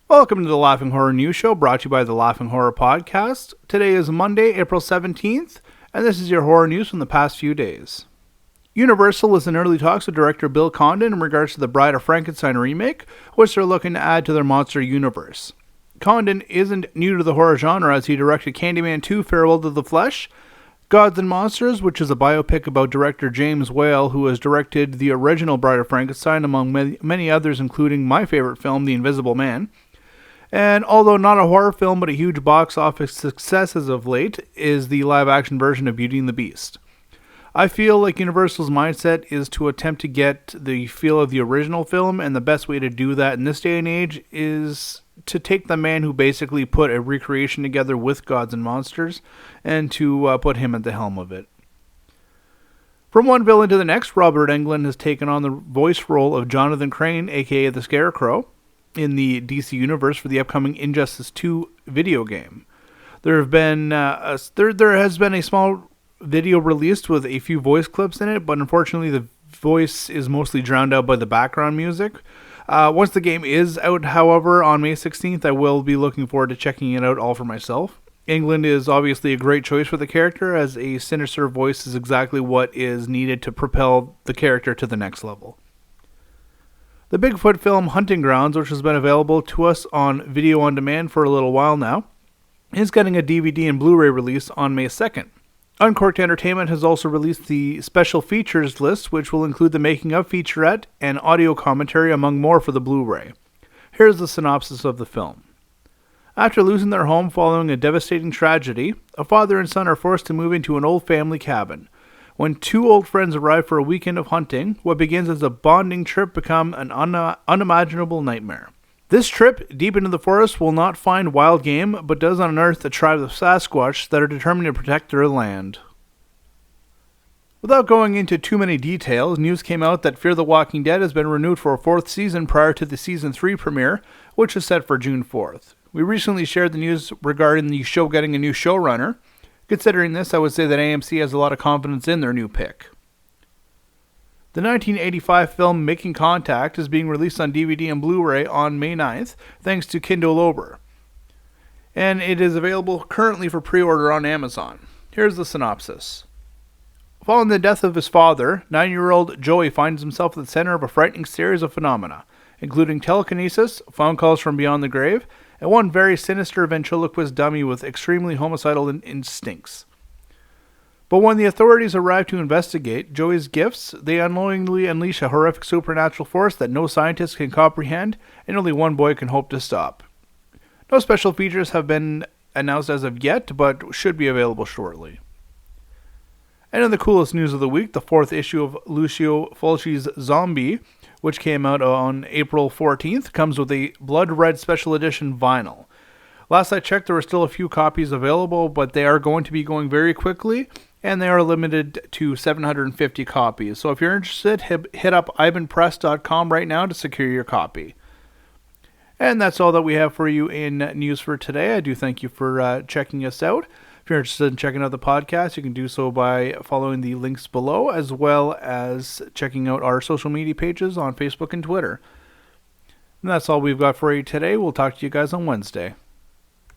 Welcome to the Laughing Horror News Show, brought to you by the Laughing Horror Podcast. Today is Monday, April 17th, and this is your horror news from the past few days. Universal is in early talks with director Bill Condon in regards to the Bride of Frankenstein remake, which they're looking to add to their monster universe. Condon isn't new to the horror genre, as he directed Candyman 2: Farewell to the Flesh, Gods and Monsters, which is a biopic about director James Whale, who has directed the original Bride of Frankenstein, among many others, including my favorite film, The Invisible Man. And although not a horror film, but a huge box office success as of late, is the live-action version of Beauty and the Beast. I feel like Universal's mindset is to attempt to get the feel of the original film, and the best way to do that in this day and age is to take the man who basically put a recreation together with Gods and Monsters, and to put him at the helm of it. From one villain to the next, Robert Englund has taken on the voice role of Jonathan Crane, aka the Scarecrow, in the DC Universe for the upcoming Injustice 2 video game. There has been a small video released with a few voice clips in it, but unfortunately the voice is mostly drowned out by the background music. Once the game is out, however, on May 16th, I will be looking forward to checking it out all for myself. Englund is obviously a great choice for the character, as a sinister voice is exactly what is needed to propel the character to the next level. The Bigfoot film Hunting Grounds, which has been available to us on video on demand for a little while now, is getting a DVD and Blu-ray release on May 2nd. Uncorked Entertainment has also released the special features list, which will include the making of featurette and audio commentary, among more, for the Blu-ray. Here's the synopsis of the film. After losing their home following a devastating tragedy, a father and son are forced to move into an old family cabin. When two old friends arrive for a weekend of hunting, what begins as a bonding trip becomes an unimaginable nightmare. This trip deep into the forest will not find wild game, but does unearth a tribe of Sasquatch that are determined to protect their land. Without going into too many details, news came out that Fear the Walking Dead has been renewed for a fourth season prior to the Season 3 premiere, which is set for June 4th. We recently shared the news regarding the show getting a new showrunner. Considering this, I would say that AMC has a lot of confidence in their new pick. The 1985 film Making Contact is being released on DVD and Blu-ray on May 9th, thanks to Kindle Over. And it is available currently for pre-order on Amazon. Here's the synopsis. Following the death of his father, 9-year-old Joey finds himself at the center of a frightening series of phenomena, including telekinesis, phone calls from beyond the grave, and one very sinister ventriloquist dummy with extremely homicidal instincts. But when the authorities arrive to investigate Joey's gifts, they unknowingly unleash a horrific supernatural force that no scientist can comprehend, and only one boy can hope to stop. No special features have been announced as of yet, but should be available shortly. And in the coolest news of the week, the 4th issue of Lucio Fulci's Zombie, which came out on April 14th, comes with a blood red special edition vinyl. Last I checked, there were still a few copies available, but they are going to be going very quickly, and they are limited to 750 copies. So if you're interested, hit up ivanpress.com right now to secure your copy. And that's all that we have for you in news for today. I do thank you for checking us out. If you're interested in checking out the podcast, you can do so by following the links below, as well as checking out our social media pages on Facebook and Twitter. And that's all we've got for you today. We'll talk to you guys on Wednesday.